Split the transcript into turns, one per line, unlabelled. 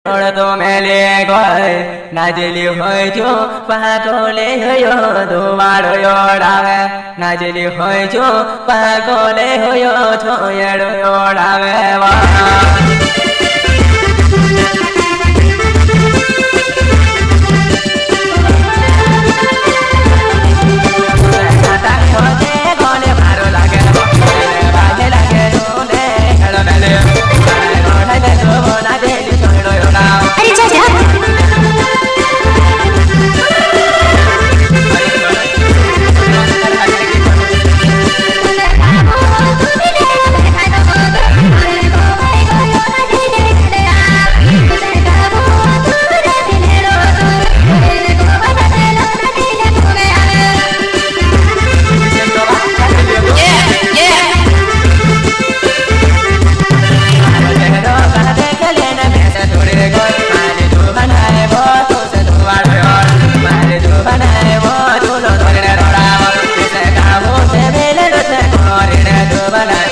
तो मेले गए नाजली होय जो पागले होयो दुवाड़ो योड़ावे नाजली होय जो पागले होयो छोयड़ो योड़ावे वा बना